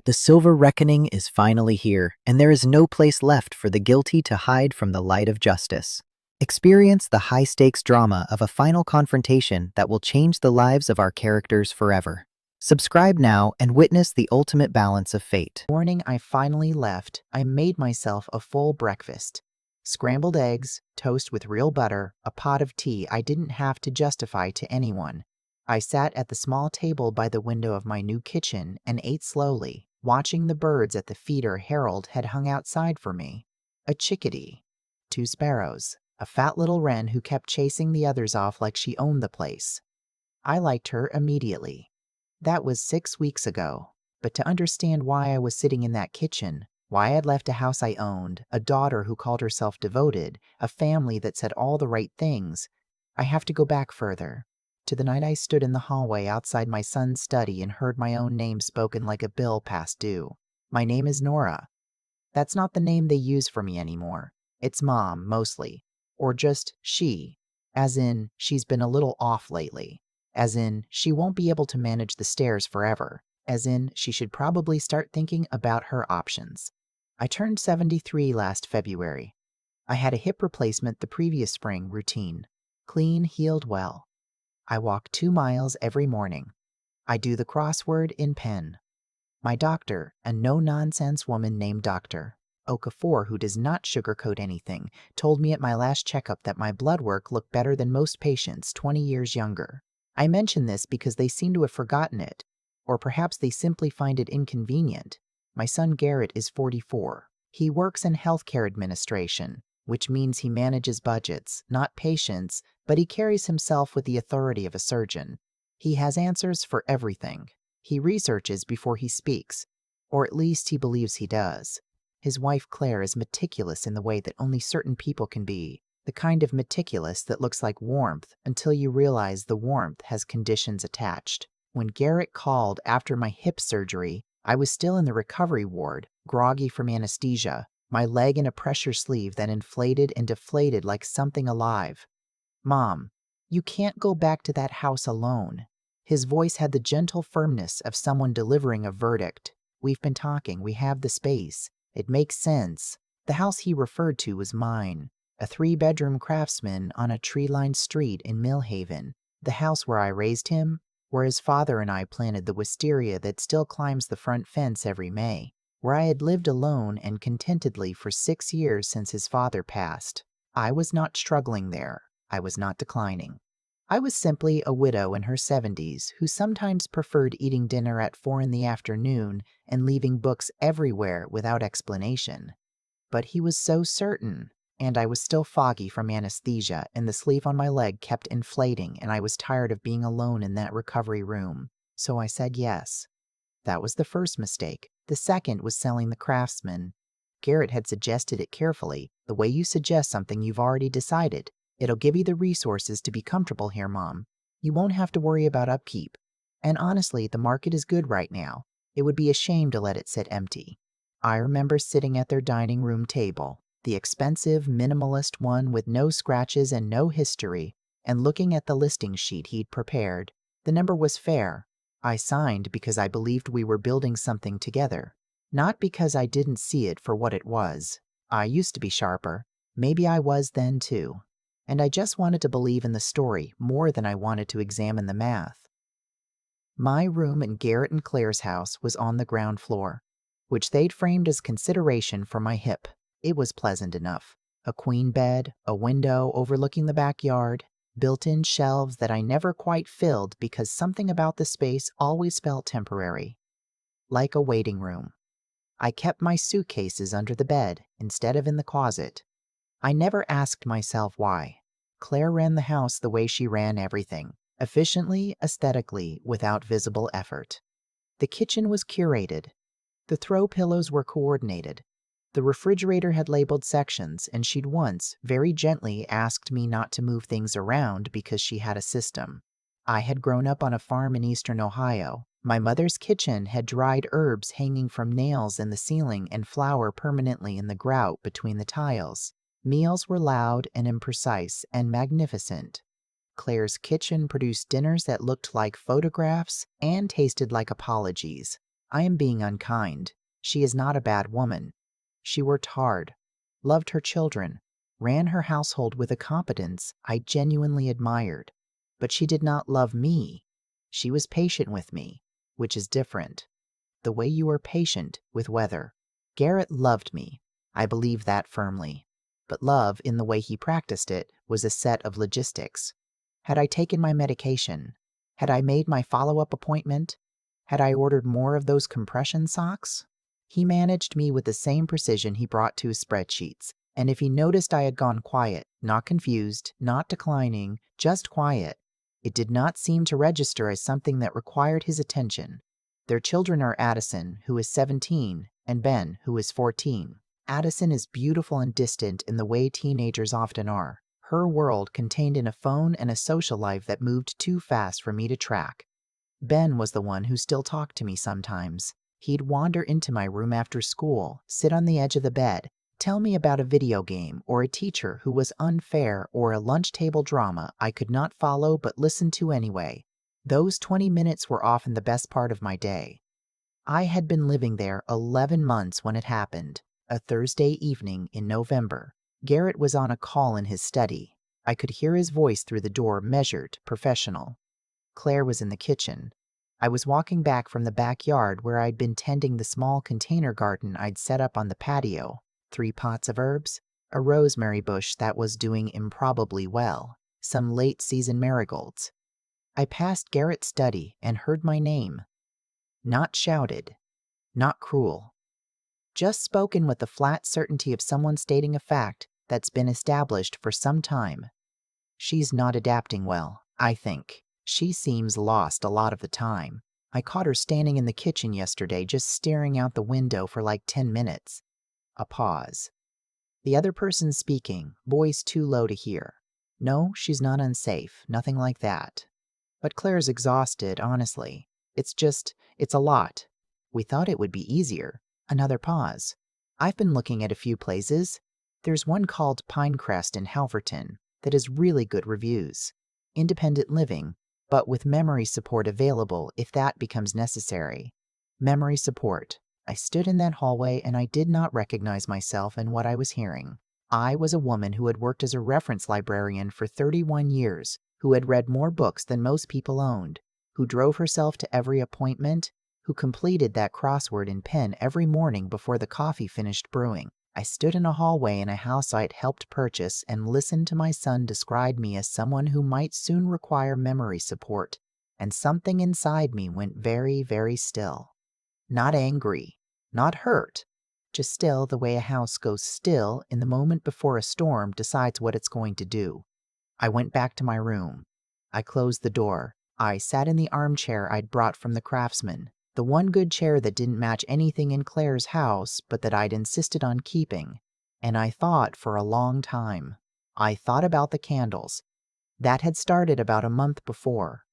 The silver reckoning is finally here, and there is no place left for the guilty to hide from the light of justice. Experience the high-stakes drama of a final confrontation that will change the lives of our characters forever. Subscribe now and witness the ultimate balance of fate. The morning I finally left, I made myself a full breakfast. Scrambled eggs, toast with real butter, a pot of tea I didn't have to justify to anyone. I sat at the small table by the window of my new kitchen and ate slowly, watching the birds at the feeder Harold had hung outside for me. A chickadee, 2 sparrows, a fat little wren who kept chasing the others off like she owned the place. I liked her immediately. That was 6 weeks ago. But to understand why I was sitting in that kitchen, why I'd left a house I owned, a daughter who called herself devoted, a family that said all the right things, I have to go back further. To the night I stood in the hallway outside my son's study and heard my own name spoken like a bill past due. My name is Nora. That's not the name they use for me anymore. It's Mom, mostly. Or just she. As in, she's been a little off lately. As in, she won't be able to manage the stairs forever. As in, she should probably start thinking about her options. I turned 73 last February. I had a hip replacement the previous spring, routine. Clean, healed well. I walk 2 miles every morning. I do the crossword in pen. My doctor, a no-nonsense woman named Dr. Okafor, who does not sugarcoat anything, told me at my last checkup that my blood work looked better than most patients 20 years younger. I mention this because they seem to have forgotten it. Or perhaps they simply find it inconvenient. My son Garrett is 44. He works in healthcare administration, which means he manages budgets, not patients, but he carries himself with the authority of a surgeon. He has answers for everything. He researches before he speaks, or at least he believes he does. His wife Claire is meticulous in the way that only certain people can be, the kind of meticulous that looks like warmth until you realize the warmth has conditions attached. When Garrett called after my hip surgery, I was still in the recovery ward, groggy from anesthesia, my leg in a pressure sleeve that inflated and deflated like something alive. Mom, you can't go back to that house alone. His voice had the gentle firmness of someone delivering a verdict. We've been talking, we have the space. It makes sense. The house he referred to was mine, a 3-bedroom craftsman on a tree-lined street in Millhaven, the house where I raised him, where his father and I planted the wisteria that still climbs the front fence every May, where I had lived alone and contentedly for 6 years since his father passed. I was not struggling there. I was not declining. I was simply a widow in her 70s who sometimes preferred eating dinner at 4 in the afternoon and leaving books everywhere without explanation. But he was so certain, and I was still foggy from anesthesia, and the sleeve on my leg kept inflating, and I was tired of being alone in that recovery room. So I said yes. That was the first mistake. The second was selling the craftsman. Garrett had suggested it carefully, the way you suggest something you've already decided. It'll give you the resources to be comfortable here, Mom. You won't have to worry about upkeep. And honestly, the market is good right now. It would be a shame to let it sit empty. I remember sitting at their dining room table, the expensive, minimalist one with no scratches and no history, and looking at the listing sheet he'd prepared. The number was fair. I signed because I believed we were building something together, not because I didn't see it for what it was. I used to be sharper. Maybe I was then too. And I just wanted to believe in the story more than I wanted to examine the math. My room in Garrett and Claire's house was on the ground floor, which they'd framed as consideration for my hip. It was pleasant enough. A queen bed, a window overlooking the backyard, built-in shelves that I never quite filled because something about the space always felt temporary. Like a waiting room. I kept my suitcases under the bed instead of in the closet. I never asked myself why. Claire ran the house the way she ran everything, efficiently, aesthetically, without visible effort. The kitchen was curated. The throw pillows were coordinated. The refrigerator had labeled sections, and she'd once, very gently, asked me not to move things around because she had a system. I had grown up on a farm in eastern Ohio. My mother's kitchen had dried herbs hanging from nails in the ceiling and flour permanently in the grout between the tiles. Meals were loud and imprecise and magnificent. Claire's kitchen produced dinners that looked like photographs and tasted like apologies. I am being unkind. She is not a bad woman. She worked hard, loved her children, ran her household with a competence I genuinely admired. But she did not love me. She was patient with me, which is different. The way you are patient with weather. Garrett loved me. I believe that firmly. But love, in the way he practiced it, was a set of logistics. Had I taken my medication? Had I made my follow-up appointment? Had I ordered more of those compression socks? He managed me with the same precision he brought to his spreadsheets, and if he noticed I had gone quiet, not confused, not declining, just quiet, it did not seem to register as something that required his attention. Their children are Addison, who is 17, and Ben, who is 14. Addison is beautiful and distant in the way teenagers often are. Her world contained in a phone and a social life that moved too fast for me to track. Ben was the one who still talked to me sometimes. He'd wander into my room after school, sit on the edge of the bed, tell me about a video game or a teacher who was unfair or a lunch table drama I could not follow but listen to anyway. Those 20 minutes were often the best part of my day. I had been living there 11 months when it happened, a Thursday evening in November. Garrett was on a call in his study. I could hear his voice through the door, measured, professional. Claire was in the kitchen. I was walking back from the backyard where I'd been tending the small container garden I'd set up on the patio. 3 pots of herbs, a rosemary bush that was doing improbably well, some late-season marigolds. I passed Garrett's study and heard my name. Not shouted, not cruel. Just spoken with the flat certainty of someone stating a fact that's been established for some time. She's not adapting well, I think. She seems lost a lot of the time. I caught her standing in the kitchen yesterday just staring out the window for like 10 minutes. A pause. The other person speaking, voice too low to hear. No, she's not unsafe, nothing like that. But Claire's exhausted, honestly. It's a lot. We thought it would be easier. Another pause. I've been looking at a few places. There's one called Pinecrest in Halverton that has really good reviews. Independent living, but with memory support available if that becomes necessary. Memory support. I stood in that hallway and I did not recognize myself in what I was hearing. I was a woman who had worked as a reference librarian for 31 years, who had read more books than most people owned, who drove herself to every appointment, who completed that crossword in pen every morning before the coffee finished brewing. I stood in a hallway in a house I'd helped purchase and listened to my son describe me as someone who might soon require memory support, and something inside me went very, very still. Not angry, not hurt, just still the way a house goes still in the moment before a storm decides what it's going to do. I went back to my room. I closed the door. I sat in the armchair I'd brought from the craftsman, the one good chair that didn't match anything in Claire's house but that I'd insisted on keeping, and I thought for a long time. I thought about the candles. That had started about a month before.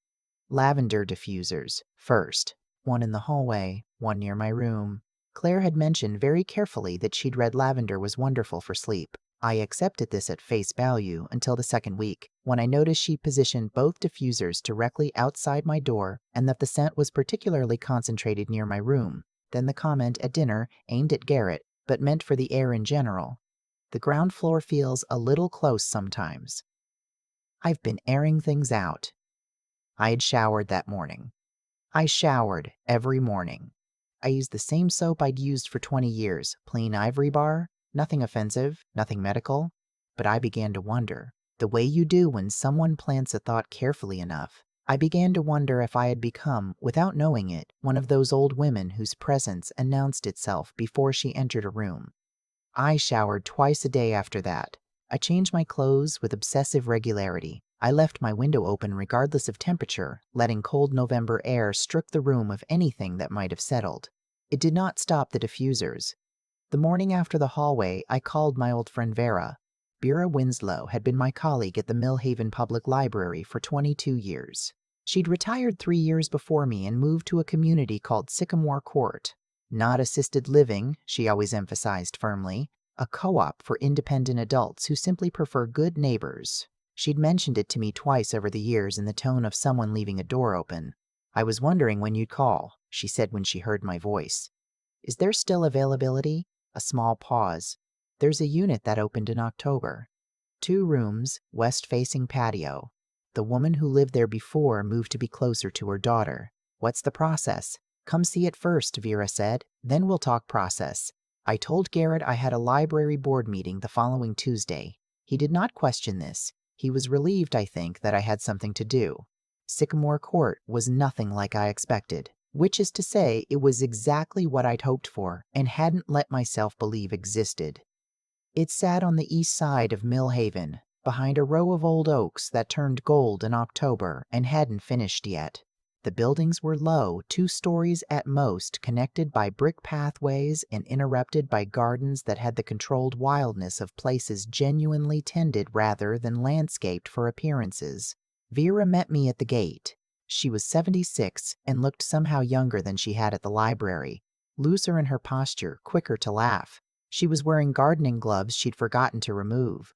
Lavender diffusers, first. One in the hallway, one near my room. Claire had mentioned very carefully that she'd read lavender was wonderful for sleep. I accepted this at face value until the second week, when I noticed she positioned both diffusers directly outside my door and that the scent was particularly concentrated near my room. Then the comment at dinner, aimed at Garrett, but meant for the air in general. The ground floor feels a little close sometimes. I've been airing things out. I had showered that morning. I showered every morning. I used the same soap I'd used for 20 years, plain ivory bar, nothing offensive, nothing medical. But I began to wonder, the way you do when someone plants a thought carefully enough. I began to wonder if I had become, without knowing it, one of those old women whose presence announced itself before she entered a room. I showered twice a day after that. I changed my clothes with obsessive regularity. I left my window open regardless of temperature, letting cold November air strip the room of anything that might have settled. It did not stop the diffusers. The morning after the hallway, I called my old friend Vera. Vera Winslow had been my colleague at the Millhaven Public Library for 22 years. She'd retired 3 years before me and moved to a community called Sycamore Court. Not assisted living, she always emphasized firmly, a co-op for independent adults who simply prefer good neighbors. She'd mentioned it to me twice over the years in the tone of someone leaving a door open. I was wondering when you'd call. she said when she heard my voice. Is there still availability? A small pause. There's a unit that opened in October. 2 rooms, west-facing patio. The woman who lived there before moved to be closer to her daughter. What's the process? Come see it first, Vera said. Then we'll talk process. I told Garrett I had a library board meeting the following Tuesday. He did not question this. He was relieved, I think, that I had something to do. Sycamore Court was nothing like I expected, which is to say it was exactly what I'd hoped for and hadn't let myself believe existed. It sat on the east side of Millhaven, behind a row of old oaks that turned gold in October and hadn't finished yet. The buildings were low, 2 stories at most, connected by brick pathways and interrupted by gardens that had the controlled wildness of places genuinely tended rather than landscaped for appearances. Vera met me at the gate. She was 76 and looked somehow younger than she had at the library, looser in her posture, quicker to laugh. She was wearing gardening gloves she'd forgotten to remove.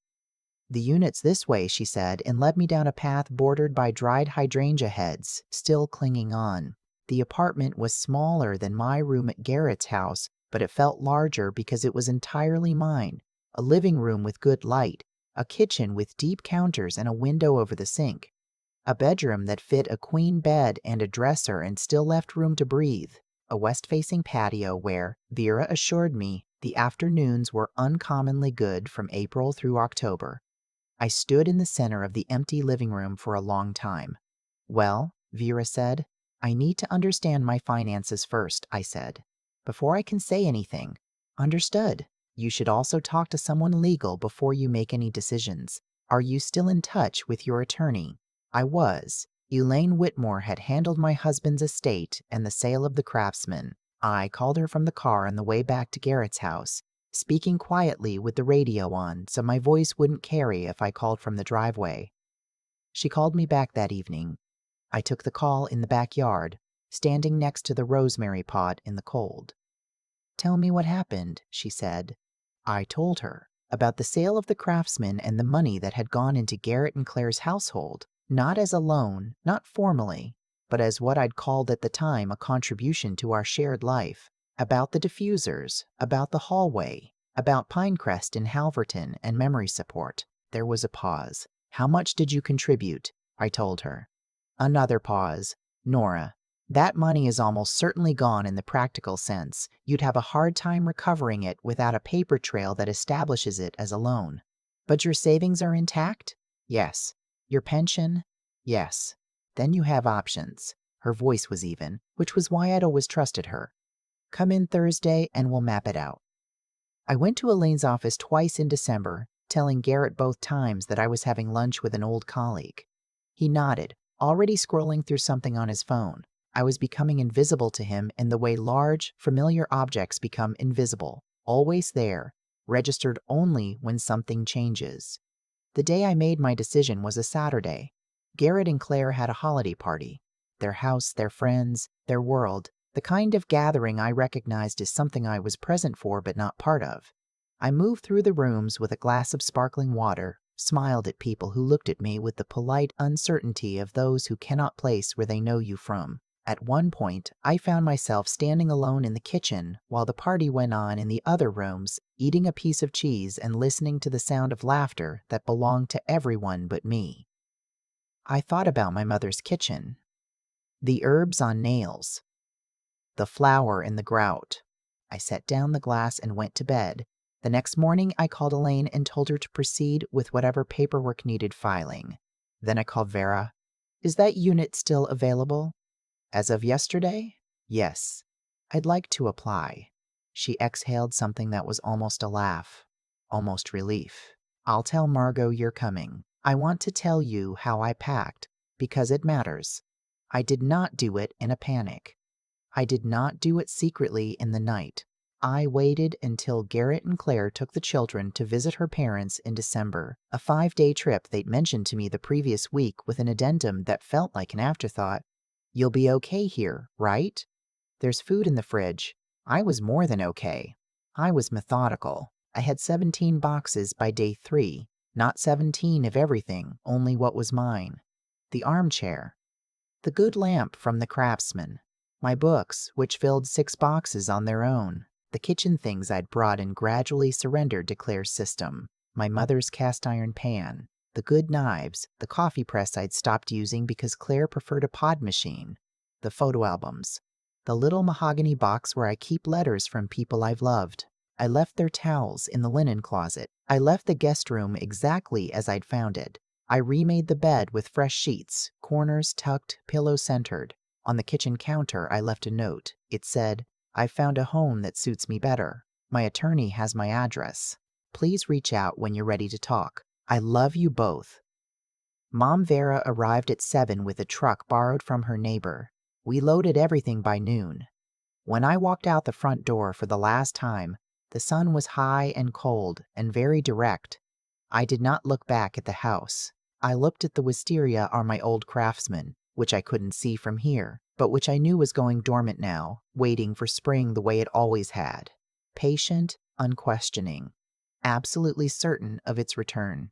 The unit's this way, she said, and led me down a path bordered by dried hydrangea heads, still clinging on. The apartment was smaller than my room at Garrett's house, but it felt larger because it was entirely mine. A living room with good light, a kitchen with deep counters and a window over the sink, a bedroom that fit a queen bed and a dresser and still left room to breathe, a west-facing patio where, Vera assured me, the afternoons were uncommonly good from April through October. I stood in the center of the empty living room for a long time. Well, Vera said, I need to understand my finances first, I said, before I can say anything. Understood. You should also talk to someone legal before you make any decisions. Are you still in touch with your attorney? I was. Elaine Whitmore had handled my husband's estate and the sale of the Craftsman. I called her from the car on the way back to Garrett's house, speaking quietly with the radio on so my voice wouldn't carry if I called from the driveway. She called me back that evening. I took the call in the backyard, standing next to the rosemary pot in the cold. Tell me what happened, she said. I told her about the sale of the Craftsman and the money that had gone into Garrett and Claire's household, not as a loan, not formally, but as what I'd called at the time a contribution to our shared life. About the diffusers, about the hallway, about Pinecrest in Halverton and memory support. There was a pause. How much did you contribute? I told her. Another pause. Nora, that money is almost certainly gone in the practical sense. You'd have a hard time recovering it without a paper trail that establishes it as a loan. But your savings are intact? Yes. Your pension? Yes. Then you have options. Her voice was even, which was why I'd always trusted her. Come in Thursday and we'll map it out. I went to Elaine's office twice in December, telling Garrett both times that I was having lunch with an old colleague. He nodded, already scrolling through something on his phone. I was becoming invisible to him in the way large, familiar objects become invisible, always there, registered only when something changes. The day I made my decision was a Saturday. Garrett and Claire had a holiday party. Their house, their friends, their world, the kind of gathering I recognized as something I was present for but not part of. I moved through the rooms with a glass of sparkling water, smiled at people who looked at me with the polite uncertainty of those who cannot place where they know you from. At one point, I found myself standing alone in the kitchen while the party went on in the other rooms, eating a piece of cheese and listening to the sound of laughter that belonged to everyone but me. I thought about my mother's kitchen. The herbs on nails. The flour in the grout. I set down the glass and went to bed. The next morning, I called Elaine and told her to proceed with whatever paperwork needed filing. Then I called Vera. Is that unit still available? As of yesterday? Yes. I'd like to apply. She exhaled something that was almost a laugh, almost relief. I'll tell Margot you're coming. I want to tell you how I packed, because it matters. I did not do it in a panic. I did not do it secretly in the night. I waited until Garrett and Claire took the children to visit her parents in December, a 5-day trip they'd mentioned to me the previous week with an addendum that felt like an afterthought. You'll be okay here, right? There's food in the fridge. I was more than okay. I was methodical. I had 17 boxes by day 3, not 17 of everything, only what was mine. The armchair. The good lamp from the Craftsman. My books, which filled 6 boxes on their own. The kitchen things I'd brought in gradually surrendered to Claire's system. My mother's cast iron pan, the good knives, the coffee press I'd stopped using because Claire preferred a pod machine, the photo albums, the little mahogany box where I keep letters from people I've loved. I left their towels in the linen closet. I left the guest room exactly as I'd found it. I remade the bed with fresh sheets, corners tucked, pillow centered. On the kitchen counter, I left a note. It said, "I found a home that suits me better. My attorney has my address. Please reach out when you're ready to talk. I love you both." Mom Vera arrived at 7 with a truck borrowed from her neighbor. We loaded everything by noon. When I walked out the front door for the last time, the sun was high and cold and very direct. I did not look back at the house. I looked at the wisteria on my old Craftsman, which I couldn't see from here, but which I knew was going dormant now, waiting for spring the way it always had. Patient, unquestioning, absolutely certain of its return.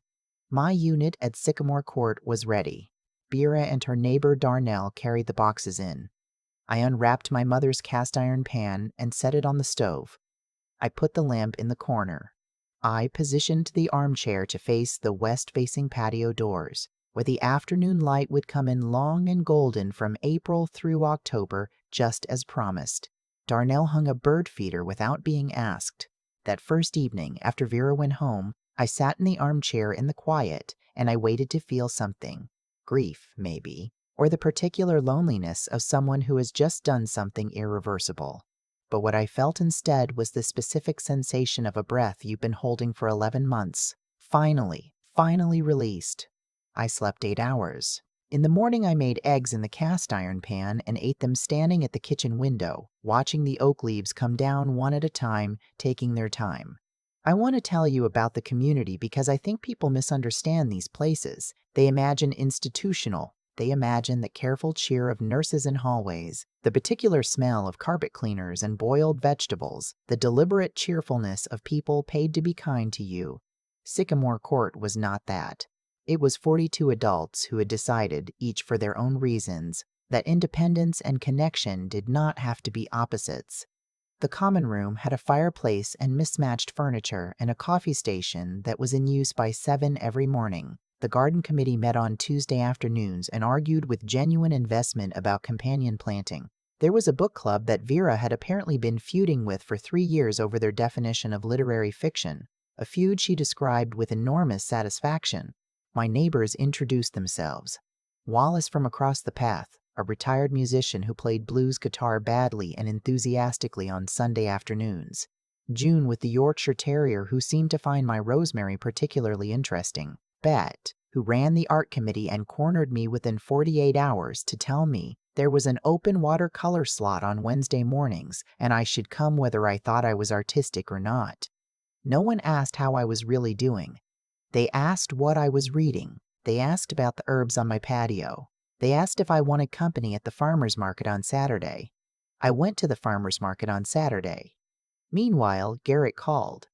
My unit at Sycamore Court was ready. Vera and her neighbor Darnell carried the boxes in. I unwrapped my mother's cast iron pan and set it on the stove. I put the lamp in the corner. I positioned the armchair to face the west-facing patio doors, where the afternoon light would come in long and golden from April through October, just as promised. Darnell hung a bird feeder without being asked. That first evening, after Vera went home, I sat in the armchair in the quiet, and I waited to feel something. Grief, maybe, or the particular loneliness of someone who has just done something irreversible. But what I felt instead was the specific sensation of a breath you've been holding for 11 months. Finally released. I slept 8 hours. In the morning I made eggs in the cast iron pan and ate them standing at the kitchen window, watching the oak leaves come down one at a time, taking their time. I want to tell you about the community because I think people misunderstand these places. They imagine institutional. They imagine the careful cheer of nurses in hallways, the particular smell of carpet cleaners and boiled vegetables, the deliberate cheerfulness of people paid to be kind to you. Sycamore Court was not that. It was 42 adults who had decided, each for their own reasons, that independence and connection did not have to be opposites. The common room had a fireplace and mismatched furniture and a coffee station that was in use by 7 every morning. The garden committee met on Tuesday afternoons and argued with genuine investment about companion planting. There was a book club that Vera had apparently been feuding with for 3 years over their definition of literary fiction, a feud she described with enormous satisfaction. My neighbors introduced themselves. Wallace from across the path, a retired musician who played blues guitar badly and enthusiastically on Sunday afternoons. June with the Yorkshire Terrier who seemed to find my Rosemary particularly interesting. Bet, who ran the art committee and cornered me within 48 hours to tell me there was an open watercolor slot on Wednesday mornings and I should come whether I thought I was artistic or not. No one asked how I was really doing. They asked what I was reading. They asked about the herbs on my patio. They asked if I wanted company at the farmer's market on Saturday. I went to the farmer's market on Saturday. Meanwhile, Garrett called.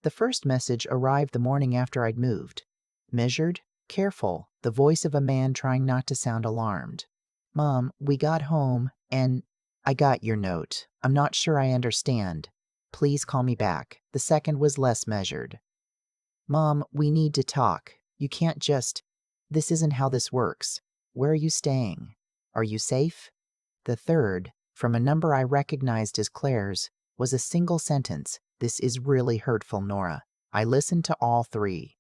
The first message arrived the morning after I'd moved. Measured, careful, the voice of a man trying not to sound alarmed. "Mom, we got home, and I got your note. I'm not sure I understand. Please call me back." The second was less measured. "Mom, we need to talk. You can't just... This isn't how this works. Where are you staying? Are you safe?" The third, from a number I recognized as Claire's, was a single sentence. "This is really hurtful, Nora." I listened to all 3.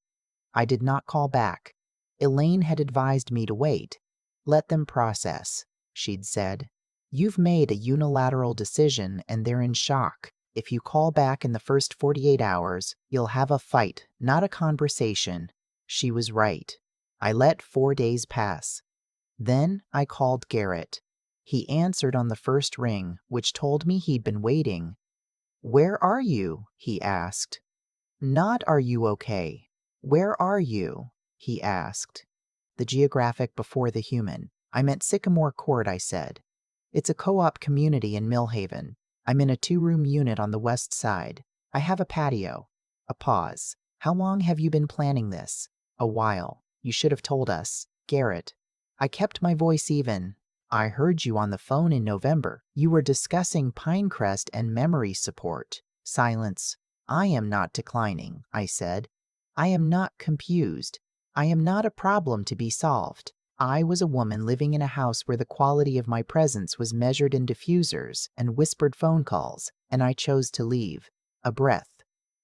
I did not call back. Elaine had advised me to wait. "Let them process," she'd said. "You've made a unilateral decision and they're in shock. If you call back in the first 48 hours, you'll have a fight, not a conversation." She was right. I let 4 days pass. Then I called Garrett. He answered on the first ring, which told me he'd been waiting. "Where are you?" he asked. Not "Are you okay?" "Where are you?" he asked. The geographic before the human. "I'm at Sycamore Court," I said. "It's a co-op community in Millhaven. I'm in a 2-room unit on the west side. I have a patio." A pause. "How long have you been planning this?" "A while. You should have told us." "Garrett." I kept my voice even. I heard you on the phone in November. You were discussing Pinecrest and memory support. Silence. I am not declining, I said. I am not confused. I am not a problem to be solved. I was a woman living in a house where the quality of my presence was measured in diffusers and whispered phone calls, and I chose to leave. A breath.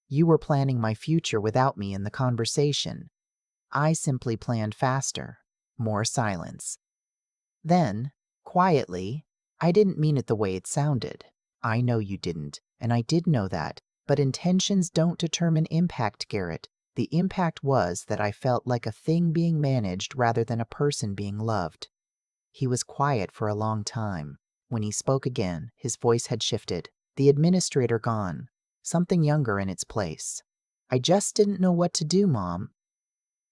You were planning my future without me in the conversation. I simply planned faster. More silence. Then, quietly, I didn't mean it the way it sounded. I know you didn't, and I did know that, but intentions don't determine impact, Garrett. The impact was that I felt like a thing being managed rather than a person being loved. He was quiet for a long time. When he spoke again, his voice had shifted. The administrator gone. Something younger in its place. I just didn't know what to do, Mom.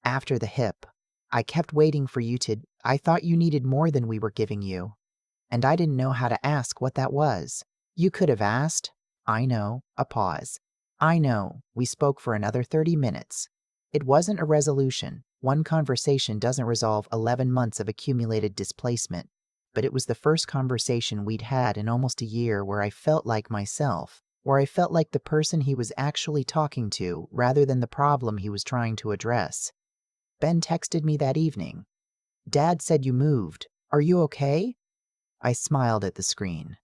After the hip, I kept waiting for you to. I thought you needed more than we were giving you. And I didn't know how to ask what that was. You could have asked. I know. A pause. I know. We spoke for another 30 minutes. It wasn't a resolution. One conversation doesn't resolve 11 months of accumulated displacement. But it was the first conversation we'd had in almost a year where I felt like myself, where I felt like the person he was actually talking to rather than the problem he was trying to address. Ben texted me that evening. Dad said you moved. Are you okay? I smiled at the screen.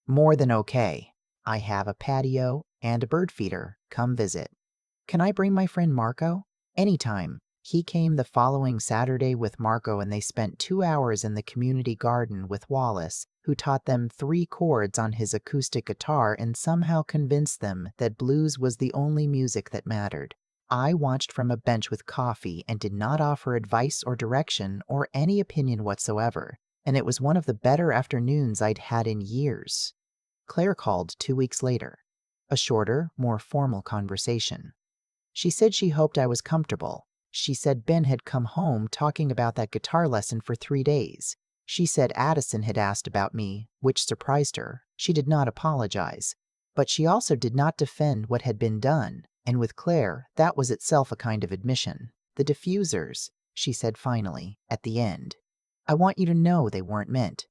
More than okay. I have a patio and a bird feeder. Come visit. Can I bring my friend Marco? Anytime. He came the following Saturday with Marco and they spent 2 hours in the community garden with Wallace, who taught them 3 chords on his acoustic guitar and somehow convinced them that blues was the only music that mattered. I watched from a bench with coffee and did not offer advice or direction or any opinion whatsoever, and it was one of the better afternoons I'd had in years. Claire called 2 weeks later. A shorter, more formal conversation. She said she hoped I was comfortable. She said Ben had come home talking about that guitar lesson for 3 days. She said Addison had asked about me, which surprised her. She did not apologize. But she also did not defend what had been done, and with Claire, that was itself a kind of admission. The diffusers, she said finally, at the end. I want you to know they weren't meant.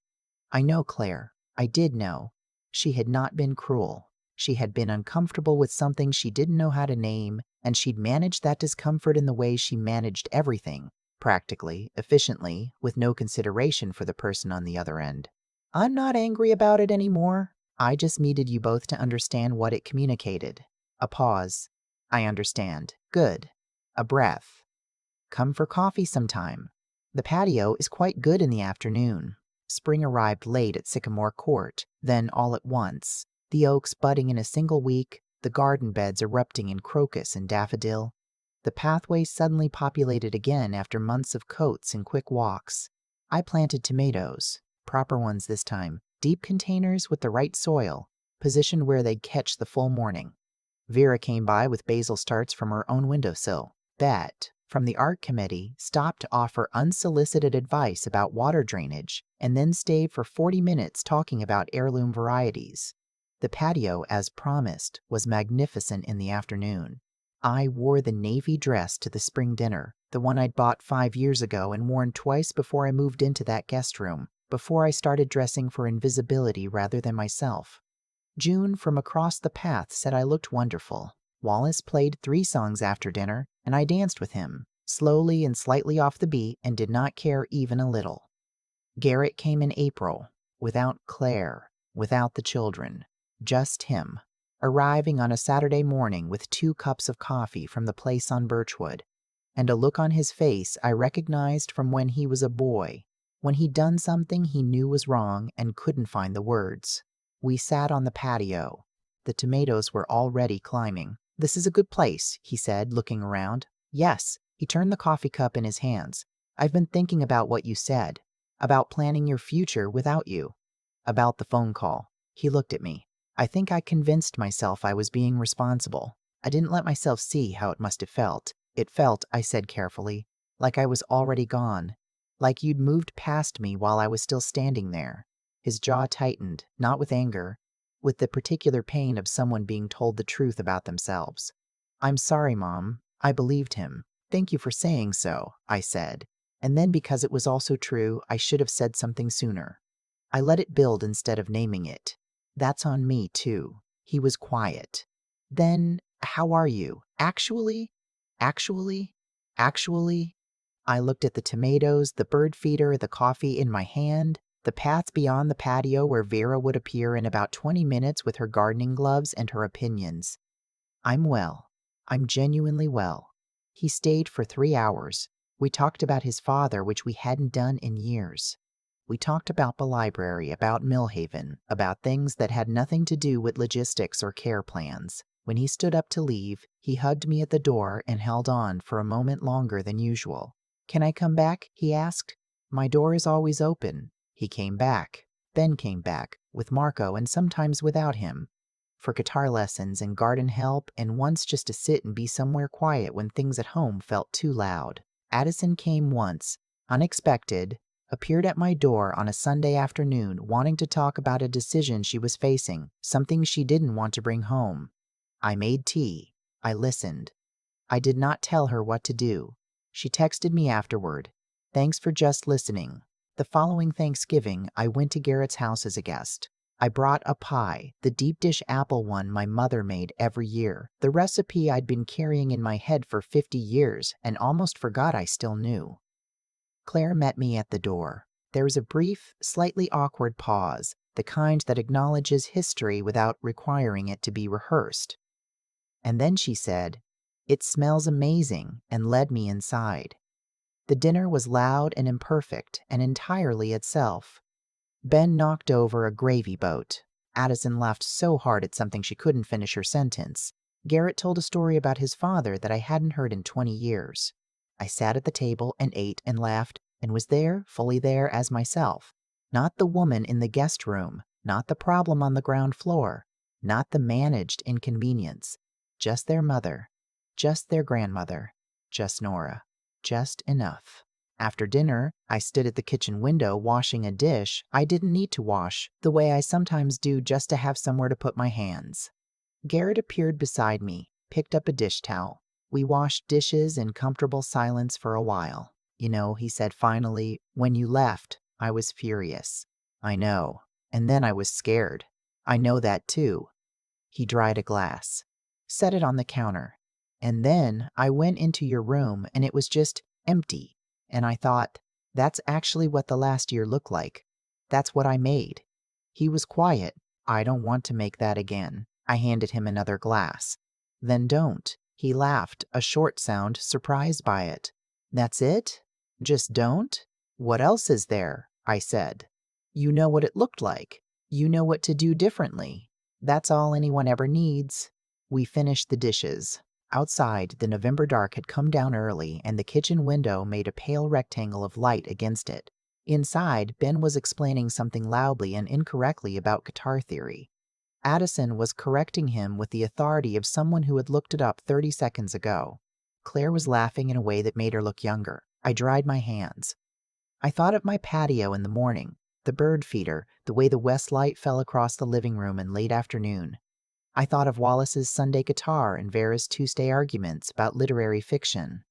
I know, Claire. I did know. She had not been cruel. She had been uncomfortable with something she didn't know how to name, and she'd managed that discomfort in the way she managed everything, practically, efficiently, with no consideration for the person on the other end. I'm not angry about it anymore. I just needed you both to understand what it communicated. A pause. I understand. Good. A breath. Come for coffee sometime. The patio is quite good in the afternoon. Spring arrived late at Sycamore Court, then all at once. The oaks budding in a single week, the garden beds erupting in crocus and daffodil. The pathways suddenly populated again after months of coats and quick walks. I planted tomatoes, proper ones this time, deep containers with the right soil, positioned where they'd catch the full morning. Vera came by with basil starts from her own windowsill. Bet, from the art committee, stopped to offer unsolicited advice about water drainage, and then stayed for 40 minutes talking about heirloom varieties. The patio, as promised, was magnificent in the afternoon. I wore the navy dress to the spring dinner, the one I'd bought 5 years ago and worn twice before I moved into that guest room, before I started dressing for invisibility rather than myself. June from across the path said I looked wonderful. Wallace played 3 songs after dinner, and I danced with him, slowly and slightly off the beat, and did not care even a little. Garrett came in April, without Claire, without the children, just him, arriving on a Saturday morning with 2 cups of coffee from the place on Birchwood, and a look on his face I recognized from when he was a boy, when he'd done something he knew was wrong and couldn't find the words. We sat on the patio. The tomatoes were already climbing. This is a good place, he said, looking around. Yes, he turned the coffee cup in his hands. I've been thinking about what you said, about planning your future without you, about the phone call. He looked at me. I think I convinced myself I was being responsible. I didn't let myself see how it must have felt. It felt, I said carefully, like I was already gone, like you'd moved past me while I was still standing there. His jaw tightened, not with anger, with the particular pain of someone being told the truth about themselves. I'm sorry, Mom. I believed him. Thank you for saying so, I said. And then because it was also true, I should have said something sooner. I let it build instead of naming it. That's on me, too. He was quiet. Then, how are you? Actually? Actually? Actually? I looked at the tomatoes, the bird feeder, the coffee in my hand, the path beyond the patio where Vera would appear in about 20 minutes with her gardening gloves and her opinions. I'm well. I'm genuinely well. He stayed for 3 hours. We talked about his father, which we hadn't done in years. We talked about the library, about Millhaven, about things that had nothing to do with logistics or care plans. When he stood up to leave, he hugged me at the door and held on for a moment longer than usual. Can I come back? He asked. My door is always open. He came back. Ben came back, with Marco and sometimes without him, for guitar lessons and garden help, and once just to sit and be somewhere quiet when things at home felt too loud. Addison came once, unexpected, appeared at my door on a Sunday afternoon wanting to talk about a decision she was facing, something she didn't want to bring home. I made tea. I listened. I did not tell her what to do. She texted me afterward. Thanks for just listening. The following Thanksgiving, I went to Garrett's house as a guest. I brought a pie, the deep dish apple one my mother made every year, the recipe I'd been carrying in my head for 50 years and almost forgot I still knew. Claire met me at the door. There was a brief, slightly awkward pause, the kind that acknowledges history without requiring it to be rehearsed. And then she said, "It smells amazing," and led me inside. The dinner was loud and imperfect and entirely itself. Ben knocked over a gravy boat. Addison laughed so hard at something she couldn't finish her sentence. Garrett told a story about his father that I hadn't heard in 20 years. I sat at the table and ate and laughed and was there, fully there as myself. Not the woman in the guest room, not the problem on the ground floor, not the managed inconvenience. Just their mother, just their grandmother, just Nora, just enough. After dinner, I stood at the kitchen window washing a dish I didn't need to wash, the way I sometimes do just to have somewhere to put my hands. Garrett appeared beside me, picked up a dish towel. We washed dishes in comfortable silence for a while. You know, he said finally, when you left, I was furious. I know. And then I was scared. I know that too. He dried a glass, set it on the counter. And then I went into your room and it was just empty. And I thought, that's actually what the last year looked like. That's what I made. He was quiet. I don't want to make that again. I handed him another glass. Then don't. He laughed, a short sound, surprised by it. That's it? Just don't? What else is there? I said. You know what it looked like. You know what to do differently. That's all anyone ever needs. We finished the dishes. Outside, the November dark had come down early, and the kitchen window made a pale rectangle of light against it. Inside, Ben was explaining something loudly and incorrectly about guitar theory. Addison was correcting him with the authority of someone who had looked it up 30 seconds ago. Claire was laughing in a way that made her look younger. I dried my hands. I thought of my patio in the morning, the bird feeder, the way the west light fell across the living room in late afternoon. I thought of Wallace's Sunday guitar and Vera's Tuesday arguments about literary fiction.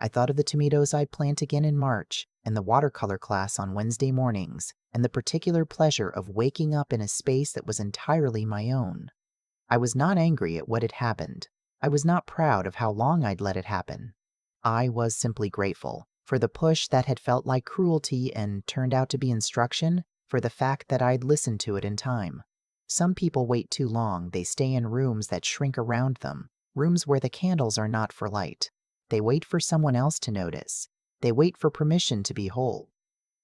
I thought of the tomatoes I'd plant again in March, and the watercolor class on Wednesday mornings, and the particular pleasure of waking up in a space that was entirely my own. I was not angry at what had happened. I was not proud of how long I'd let it happen. I was simply grateful for the push that had felt like cruelty and turned out to be instruction, for the fact that I'd listened to it in time. Some people wait too long. They stay in rooms that shrink around them, rooms where the candles are not for light. They wait for someone else to notice. They wait for permission to be whole.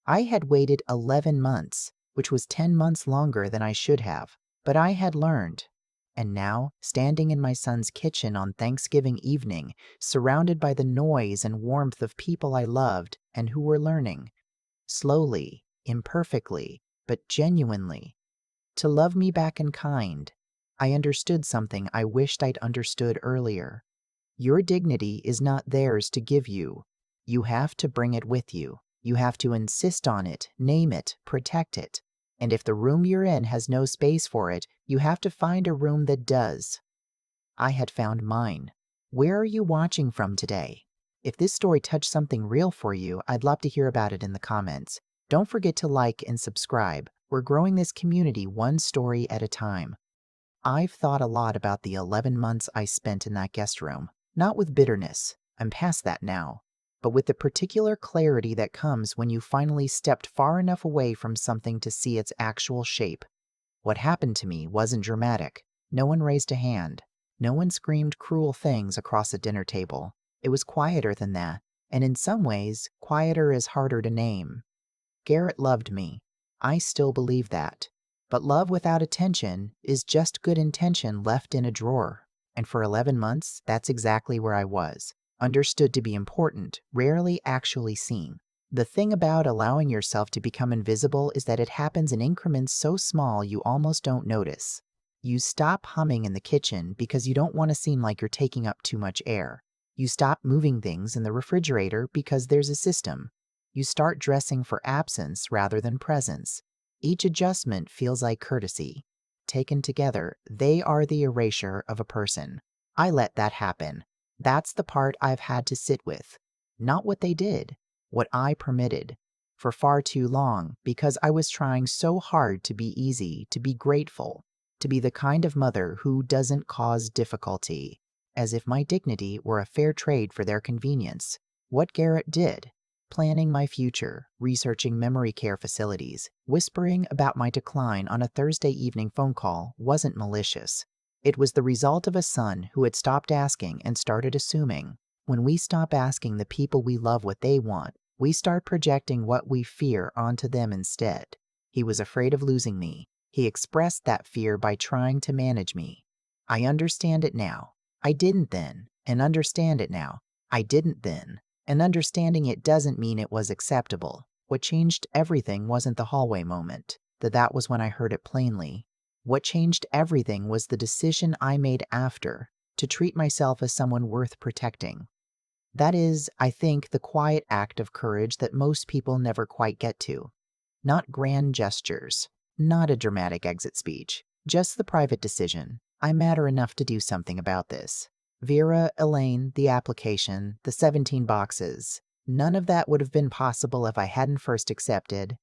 I had waited 11 months, which was 10 months longer than I should have, but I had learned. And now, standing in my son's kitchen on Thanksgiving evening, surrounded by the noise and warmth of people I loved and who were learning, slowly, imperfectly, but genuinely, to love me back in kind, I understood something I wished I'd understood earlier. Your dignity is not theirs to give you. You have to bring it with you. You have to insist on it, name it, protect it. And if the room you're in has no space for it, you have to find a room that does. I had found mine. Where are you watching from today? If this story touched something real for you, I'd love to hear about it in the comments. Don't forget to like and subscribe. We're growing this community one story at a time. I've thought a lot about the 11 months I spent in that guest room. Not with bitterness, I'm past that now, but with the particular clarity that comes when you finally stepped far enough away from something to see its actual shape. What happened to me wasn't dramatic. No one raised a hand. No one screamed cruel things across a dinner table. It was quieter than that, and in some ways, quieter is harder to name. Garrett loved me. I still believe that. But love without attention is just good intention left in a drawer. And for 11 months, that's exactly where I was. Understood to be important, rarely actually seen. The thing about allowing yourself to become invisible is that it happens in increments so small you almost don't notice. You stop humming in the kitchen because you don't want to seem like you're taking up too much air. You stop moving things in the refrigerator because there's a system. You start dressing for absence rather than presence. Each adjustment feels like courtesy. Taken together, they are the erasure of a person. I let that happen. That's the part I've had to sit with. Not what they did, what I permitted. For far too long, because I was trying so hard to be easy, to be grateful, to be the kind of mother who doesn't cause difficulty, as if my dignity were a fair trade for their convenience. What Garrett did, planning my future, researching memory care facilities, whispering about my decline on a Thursday evening phone call, wasn't malicious. It was the result of a son who had stopped asking and started assuming. When we stop asking the people we love what they want, we start projecting what we fear onto them instead. He was afraid of losing me. He expressed that fear by trying to manage me. I understand it now. I didn't then, and understand it now. I didn't then. And understanding it doesn't mean it was acceptable. What changed everything wasn't the hallway moment. That was when I heard it plainly. What changed everything was the decision I made after, to treat myself as someone worth protecting. That is, I think, the quiet act of courage that most people never quite get to. Not grand gestures, not a dramatic exit speech, just the private decision. I matter enough to do something about this. Vera, Elaine, the application, the 17 boxes. None of that would have been possible if I hadn't first accepted,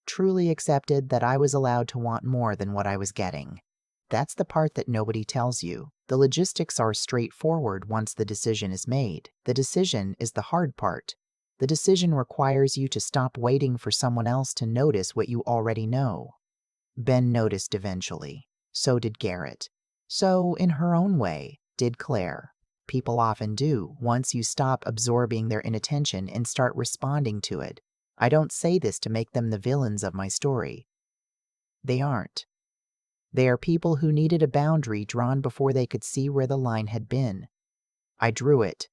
truly accepted, that I was allowed to want more than what I was getting. That's the part that nobody tells you. The logistics are straightforward once the decision is made. The decision is the hard part. The decision requires you to stop waiting for someone else to notice what you already know. Ben noticed eventually. So did Garrett. So, in her own way, did Claire. People often do, once you stop absorbing their inattention and start responding to it. I don't say this to make them the villains of my story. They aren't. They are people who needed a boundary drawn before they could see where the line had been. I drew it.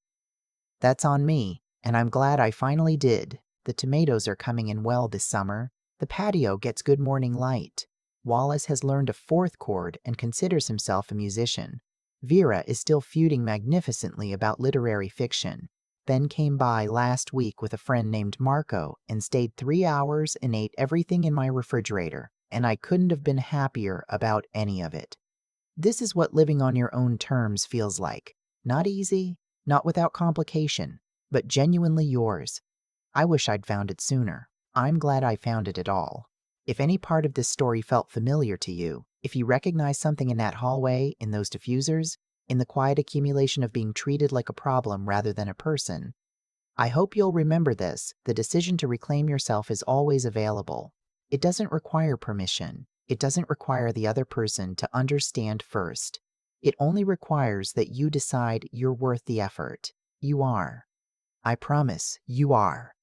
That's on me, and I'm glad I finally did. The tomatoes are coming in well this summer. The patio gets good morning light. Wallace has learned a fourth chord and considers himself a musician. Vera is still feuding magnificently about literary fiction. Ben came by last week with a friend named Marco and stayed 3 hours and ate everything in my refrigerator, and I couldn't have been happier about any of it. This is what living on your own terms feels like. Not easy, not without complication, but genuinely yours. I wish I'd found it sooner. I'm glad I found it at all. If any part of this story felt familiar to you, if you recognize something in that hallway, in those diffusers, in the quiet accumulation of being treated like a problem rather than a person, I hope you'll remember this. The decision to reclaim yourself is always available. It doesn't require permission. It doesn't require the other person to understand first. It only requires that you decide you're worth the effort. You are. I promise you are.